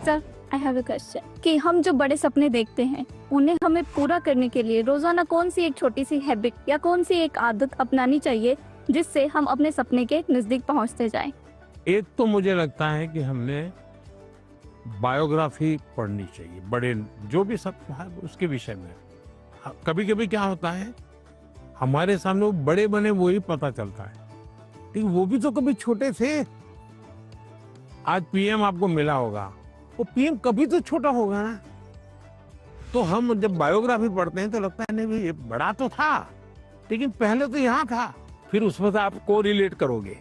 Sir, I have a question कि हम जो बड़े सपने देखते हैं उन्हें हमें पूरा करने के लिए रोजाना कौन सी एक छोटी सी हैबिट या कौन सी एक आदत अपनानी चाहिए जिससे हम अपने सपने के नजदीक पहुंचते जाएं? एक तो मुझे लगता है कि हमने बायोग्राफी पढ़नी चाहिए, बड़े जो भी सब है उसके विषय में। कभी कभी क्या होता है, हमारे सामने वो बड़े बने वही पता चलता है, लेकिन वो भी तो कभी छोटे थे। आज पीएम आपको मिला होगा, वो पीएम कभी तो छोटा होगा ना। तो हम जब बायोग्राफी पढ़ते हैं तो लगता है नहीं भाई ये बड़ा तो था, लेकिन पहले तो यहाँ था। फिर उसमें से आप को रिलेट करोगे,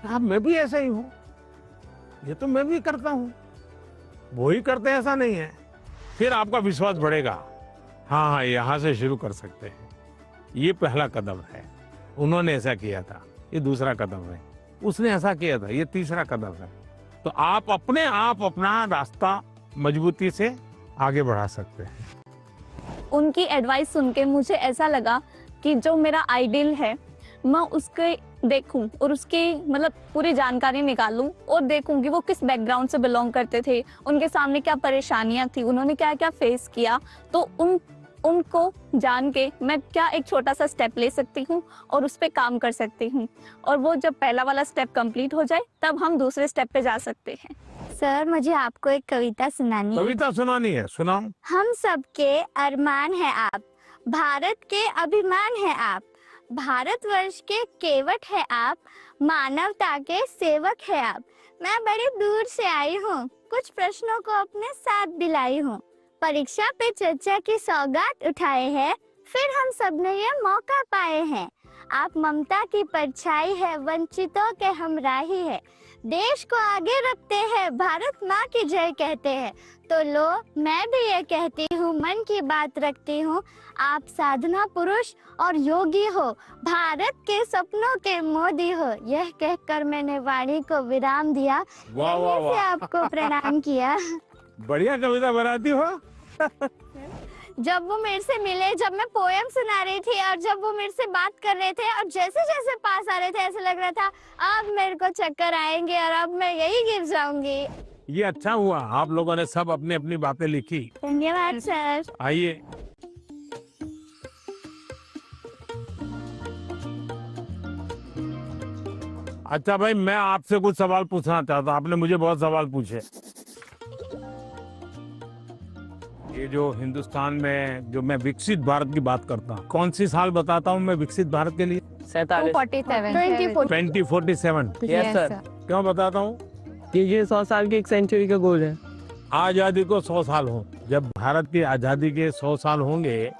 हाँ मैं भी ऐसा ही हूँ, ये तो मैं भी करता हूँ, वो ही करते हैं ऐसा नहीं है। फिर आपका विश्वास बढ़ेगा, हाँ हाँ यहाँ से शुरू कर सकते हैं। ये पहला कदम है, उन्होंने ऐसा किया था, ये दूसरा कदम है, उसने ऐसा किया था, ये तीसरा कदम है। तो आप अपने आप अपना रास्ता मजबूती से आगे बढ़ा सकते हैं। उनकी एडवाइस सुन के मुझे ऐसा लगा कि जो मेरा आइडियल है मैं उसके देखूं और उसकी मतलब पूरी जानकारी निकालूं और देखूं कि वो किस बैकग्राउंड से बिलोंग करते थे, उनके सामने क्या परेशानियां थी, उन्होंने क्या क्या फेस किया। तो उनको जान के मैं क्या एक छोटा सा स्टेप ले सकती हूँ और उस पर काम कर सकती हूँ, और वो जब पहला वाला स्टेप कंप्लीट हो जाए तब हम दूसरे स्टेप पे जा सकते हैं। सर, मुझे आपको एक कविता सुनानी है। कविता सुनानी है? सुनाओ। हम सबके अरमान है आप, भारत के अभिमान है आप, भारतवर्ष के केवट है आप, मानवता के सेवक है आप। मैं बड़ी दूर से आई हूँ, कुछ प्रश्नों को अपने साथ दिलाई हूँ। परीक्षा पे चर्चा की सौगात उठाए हैं, फिर हम सबने ये मौका पाए हैं। आप ममता की परछाई है, वंचितों के हमराही है, देश को आगे रखते हैं, भारत माँ की जय कहते हैं। तो लो मैं भी ये कहती हूँ, मन की बात रखती हूँ, आप साधना पुरुष और योगी हो, भारत के सपनों के मोदी हो। यह कहकर मैंने वाणी को विराम दिया, वाह वाह यहीं से वाह, आपको प्रणाम किया। बढ़िया कविता बनाती हो। जब वो मेरे से मिले, जब मैं पोएम सुना रही थी और जब वो मेरे से बात कर रहे थे और जैसे जैसे पास आ रहे थे ऐसे लग रहा था अब मेरे को चक्कर आएंगे और अब मैं यही गिर जाऊंगी। ये अच्छा हुआ, आप लोगों ने सब अपनी अपनी बातें लिखी। धन्यवाद सर। आइए, अच्छा भाई मैं आपसे कुछ सवाल पूछना चाहता हूं, आपने मुझे बहुत सवाल पूछे। ये जो हिंदुस्तान में जो मैं विकसित भारत की बात करता हूँ, कौन सी साल बताता हूँ मैं विकसित भारत के लिए? 2047। Yes sir. क्यों बताता हूँ? ये 100 साल की एक सेंचुरी का गोल है। आजादी को 100 साल हो, जब भारत की आजादी के 100 साल होंगे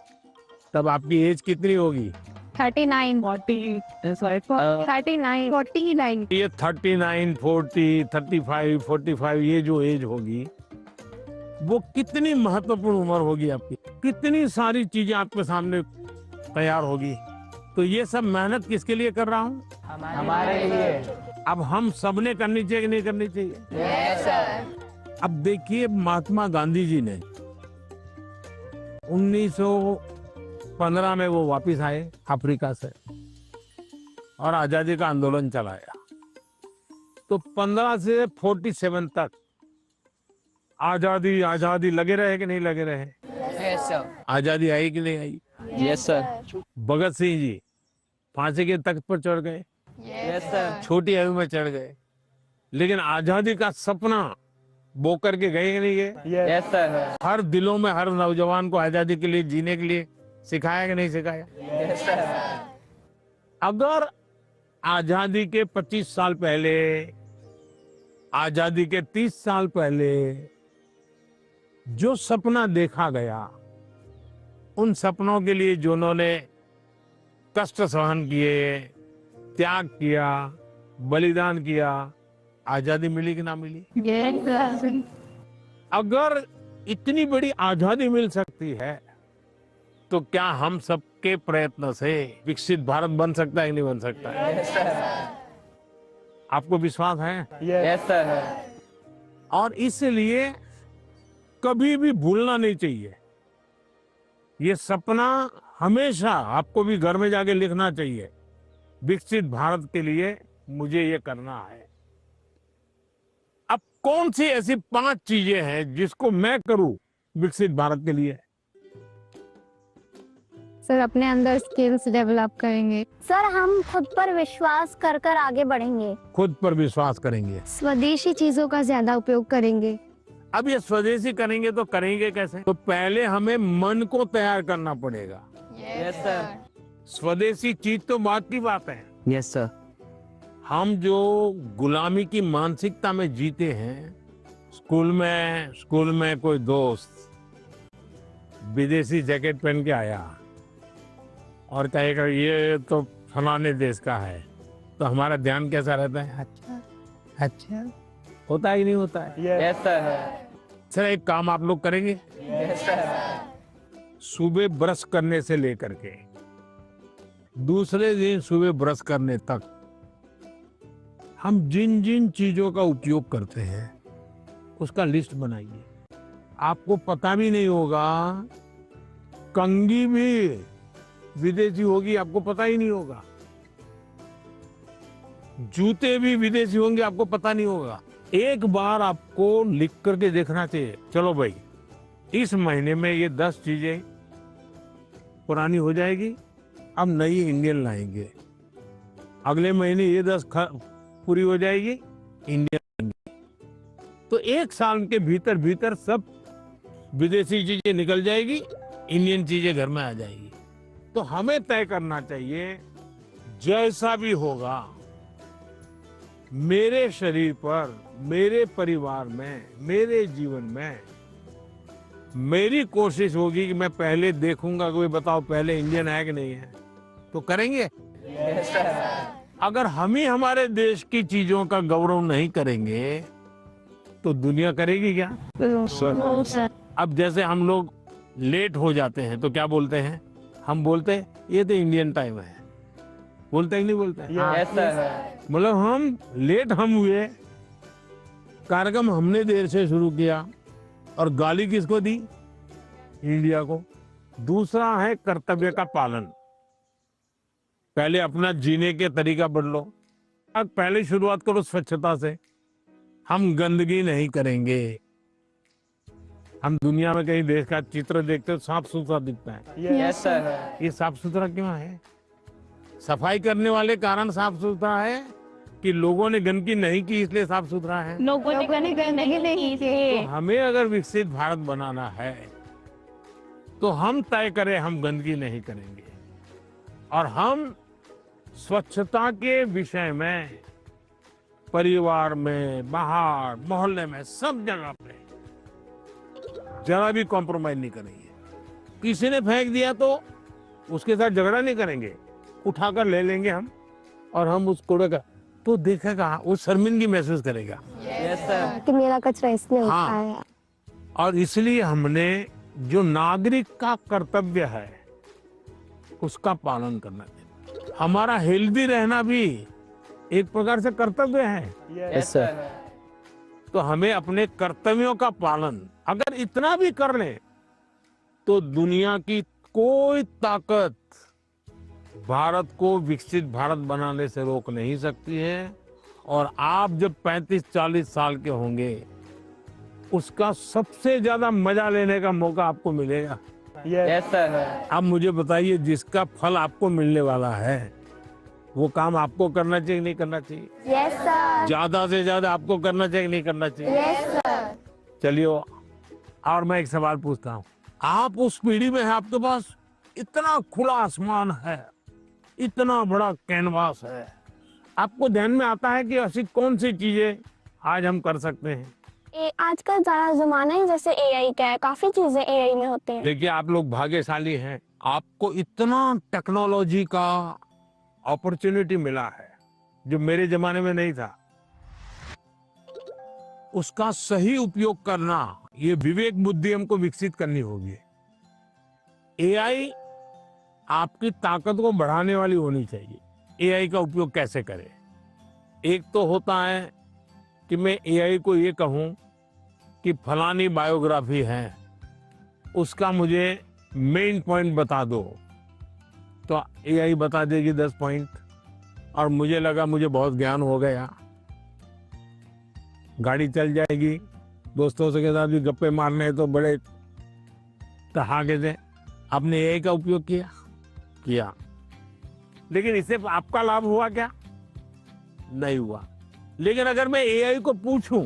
तब आपकी एज कितनी होगी? 39। 39 49। ये 39, 40, 35, 45 ये जो एज होगी वो कितनी महत्वपूर्ण उम्र होगी आपकी, कितनी सारी चीजें आपके सामने तैयार होगी। तो ये सब मेहनत किसके लिए कर रहा हूँ? हमारे लिए। अब हम सबने करनी चाहिए कि नहीं करनी चाहिए? Yes sir. अब देखिए महात्मा गांधी जी ने 1915 में वो वापस आए अफ्रीका से और आजादी का आंदोलन चलाया। तो 15 से 47 तक आजादी आजादी लगे रहे कि नहीं लगे रहे? Yes sir. आजादी आई कि नहीं आई? Yes sir. भगत सिंह जी फांसी के तख्त पर चढ़ गए, यस सर। छोटी आयु में चढ़ गए, लेकिन आजादी का सपना बो करके गए कि नहीं गए? Yes sir. हर दिलों में हर नौजवान को आजादी के लिए जीने के लिए सिखाया कि नहीं सिखाया? Yes sir. अगर आजादी के 25 साल पहले, आजादी के 30 साल पहले जो सपना देखा गया, उन सपनों के लिए जो उन्होंने कष्ट सहन किए, त्याग किया, बलिदान किया, आजादी मिली कि ना मिली? अगर इतनी बड़ी आजादी मिल सकती है तो क्या हम सबके प्रयत्न से विकसित भारत बन सकता है कि नहीं बन सकता है? Yes sir. आपको विश्वास है? Yes sir. और इसलिए कभी भी भूलना नहीं चाहिए, ये सपना हमेशा आपको भी घर में जाके लिखना चाहिए। विकसित भारत के लिए मुझे ये करना है। अब कौन सी ऐसी 5 चीजें हैं जिसको मैं करूं विकसित भारत के लिए? सर अपने अंदर स्किल्स डेवलप करेंगे। सर हम खुद पर विश्वास कर कर आगे बढ़ेंगे। खुद पर विश्वास करेंगे। स्वदेशी चीजों का ज्यादा उपयोग करेंगे। अब ये स्वदेशी करेंगे तो करेंगे कैसे? तो पहले हमें मन को तैयार करना पड़ेगा। Yes sir. स्वदेशी चीज तो बात की बात है। Yes sir. हम जो गुलामी की मानसिकता में जीते हैं, स्कूल में कोई दोस्त विदेशी जैकेट पहन के आया और कहेगा ये तो फलाने देश का है, तो हमारा ध्यान कैसा रहता है? अच्छा अच्छा, होता ही नहीं होता है। Yes sir. सर एक काम आप लोग करेंगे, यस सर। सुबह ब्रश करने से लेकर के दूसरे दिन सुबह ब्रश करने तक हम जिन जिन चीजों का उपयोग करते हैं उसका लिस्ट बनाइए। आपको पता भी नहीं होगा, कंघी भी विदेशी होगी, आपको पता ही नहीं होगा। जूते भी विदेशी होंगे, आपको पता नहीं होगा। एक बार आपको लिख करके देखना चाहिए, चलो भाई इस महीने में ये 10 चीजें पुरानी हो जाएगी, अब नई इंडियन लाएंगे। अगले महीने ये 10 पूरी हो जाएगी, इंडियन लाएंगे। तो एक साल के भीतर भीतर सब विदेशी चीजें निकल जाएगी, इंडियन चीजें घर में आ जाएगी। तो हमें तय करना चाहिए जैसा भी होगा मेरे शरीर पर, मेरे परिवार में, मेरे जीवन में, मेरी कोशिश होगी कि मैं पहले देखूंगा कोई बताओ पहले इंडियन है कि नहीं है, तो करेंगे। Yes sir. अगर हम ही हमारे देश की चीजों का गौरव नहीं करेंगे तो दुनिया करेगी क्या? सर अब जैसे हम लोग लेट हो जाते हैं तो क्या बोलते हैं? हम बोलते हैं ये तो इंडियन टाइम है, बोलते हैं कि नहीं बोलते हैं? Yes sir. मतलब हम लेट हम हुए, कार्यक्रम हमने देर से शुरू किया और गाली किसको दी? इंडिया को। दूसरा है कर्तव्य का पालन। पहले अपना जीने के तरीका बदलो। अब पहले शुरुआत करो स्वच्छता से। हम गंदगी नहीं करेंगे। हम दुनिया में कहीं देश का चित्र देखते हो साफ सुथरा दिखता है, यस सर। ये साफ सुथरा क्यों है? सफाई करने वाले कारण साफ सुथरा है कि लोगों ने गंदगी नहीं की इसलिए साफ सुथरा है? लोगों ने नहीं तो हमें अगर विकसित भारत बनाना है तो हम तय करें हम गंदगी नहीं करेंगे और हम स्वच्छता के विषय में परिवार में, बाहर, मोहल्ले में, सब जगह पे जरा भी कॉम्प्रोमाइज नहीं करेंगे। किसी ने फेंक दिया तो उसके साथ झगड़ा नहीं करेंगे, उठाकर ले लेंगे हम और हम उस कूड़े का तो देखेगा, वो शर्मिंदगी महसूस करेगा। Yes sir. कि मेरा कचरा इसमें होता हाँ। है। और इसलिए हमने जो नागरिक का कर्तव्य है उसका पालन करना चाहिए। हमारा हेल्दी रहना भी एक प्रकार से कर्तव्य है। Yes sir. तो हमें अपने कर्तव्यों का पालन अगर इतना भी कर लें तो दुनिया की कोई ताकत भारत को विकसित भारत बनाने से रोक नहीं सकती है। और आप जब 35-40 साल के होंगे उसका सबसे ज्यादा मजा लेने का मौका आपको मिलेगा। Yes sir. अब मुझे बताइए, जिसका फल आपको मिलने वाला है वो काम आपको करना चाहिए नहीं करना चाहिए? Yes sir. ज्यादा से ज्यादा आपको करना चाहिए नहीं करना चाहिए? Yes sir. चलिए, और मैं एक सवाल पूछता हूँ। आप उस पीढ़ी में हैं, आपके पास इतना खुला आसमान है, इतना बड़ा कैनवास है, आपको ध्यान में आता है कि ऐसी कौन सी चीजें आज हम कर सकते हैं? आजकल ज्यादा जमाना है जैसे एआई का है, काफी चीजें एआई में होते हैं। देखिए, आप लोग भाग्यशाली हैं, आपको इतना टेक्नोलॉजी का अपॉर्चुनिटी मिला है जो मेरे जमाने में नहीं था। उसका सही उपयोग करना, ये विवेक बुद्धि हमको विकसित करनी होगी। एआई आपकी ताकत को बढ़ाने वाली होनी चाहिए। एआई का उपयोग कैसे करें? एक तो होता है कि मैं एआई को ये कहूं कि फलानी बायोग्राफी है, उसका मुझे मेन पॉइंट बता दो, तो एआई बता देगी 10 पॉइंट और मुझे लगा मुझे बहुत ज्ञान हो गया। गाड़ी चल जाएगी, दोस्तों से के साथ भी गप्पे मारने हैं तो बड़े ठहाके से आपने एआई का उपयोग किया, लेकिन इससे आपका लाभ हुआ क्या? नहीं हुआ। लेकिन अगर मैं एआई को पूछूं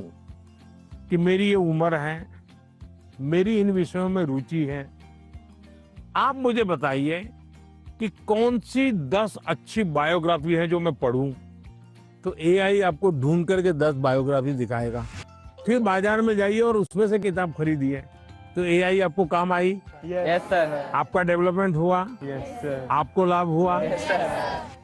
कि मेरी ये उम्र है, मेरी इन विषयों में रुचि है, आप मुझे बताइए कि कौन सी 10 अच्छी बायोग्राफी है जो मैं पढूं, तो एआई आपको ढूंढ करके 10 बायोग्राफी दिखाएगा। फिर बाजार में जाइए और उसमें से किताब खरीदिए, तो एआई आपको काम आई, यस सर। आपका डेवलपमेंट हुआ, यस सर। आपको लाभ हुआ। Yes sir.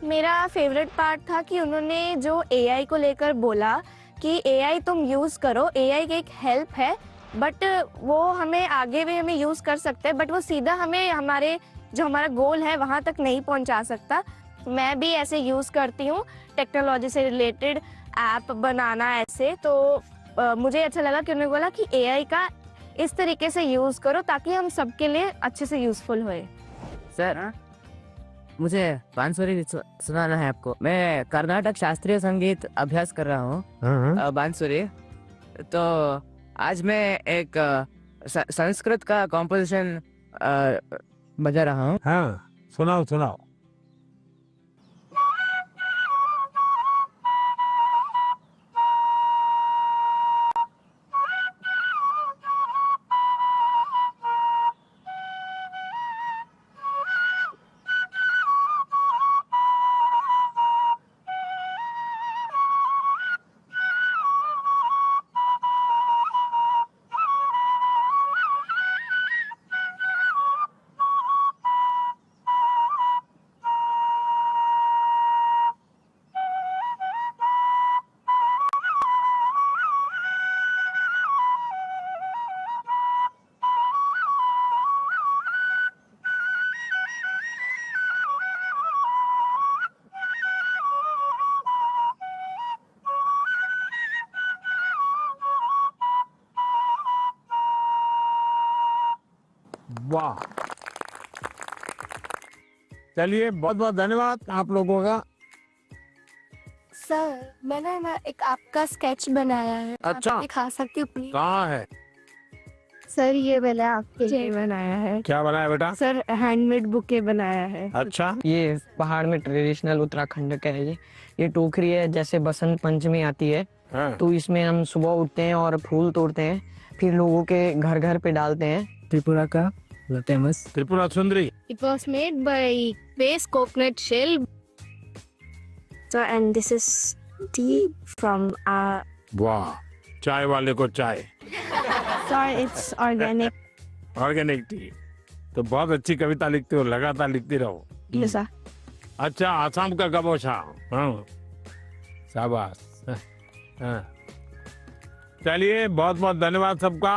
मेरा फेवरेट पार्ट था कि उन्होंने जो एआई को लेकर बोला कि एआई तुम यूज करो, एआई की एक हेल्प है, बट वो हमें आगे भी हमें यूज कर सकते हैं, बट वो सीधा हमें हमारे जो हमारा गोल है वहां तक नहीं पहुंचा सकता। मैं भी ऐसे यूज करती हूँ टेक्नोलॉजी से रिलेटेड ऐप बनाना ऐसे, तो मुझे अच्छा लगा कि उन्होंने बोला कि एआई का इस तरीके से यूज करो ताकि हम सबके लिए अच्छे से यूजफुल होए। सर मुझे बांसुरी सुनाना है आपको। मैं कर्नाटक शास्त्रीय संगीत अभ्यास कर रहा हूँ, बांसुरी। तो आज मैं एक संस्कृत का कॉम्पोजिशन बजा रहा हूँ। हाँ, सुनाओ। वाह, चलिए बहुत बहुत धन्यवाद आप लोगों का। सर मैंने ना एक आपका स्केच बनाया है, अच्छा। आप दिखा सकती हूँ प्लीज? कहाँ है? सर ये मैंने आपके लिए बनाया है। क्या बनाया बेटा? सर हैंडमेड बुके बनाया है। अच्छा, ये पहाड़ में ट्रेडिशनल उत्तराखंड का है। ये टोकरी है, जैसे बसंत पंचमी आती है हाँ। तो इसमें हम सुबह उठते हैं और फूल तोड़ते हैं, फिर लोगों के घर घर पे डालते हैं। त्रिपुरा का famous Tripura Sundari. It was made by base coconut shell. So and this is tea from वाह, चाय वाले को चाय, sorry it's organic. Organic T. तो बहुत अच्छी कविता लिखते हो, लगातार लिखती रहो। Yes, sir. अच्छा, आसाम का गबोशा। हाँ, शाबाश। हाँ। चलिए बहुत बहुत धन्यवाद सबका।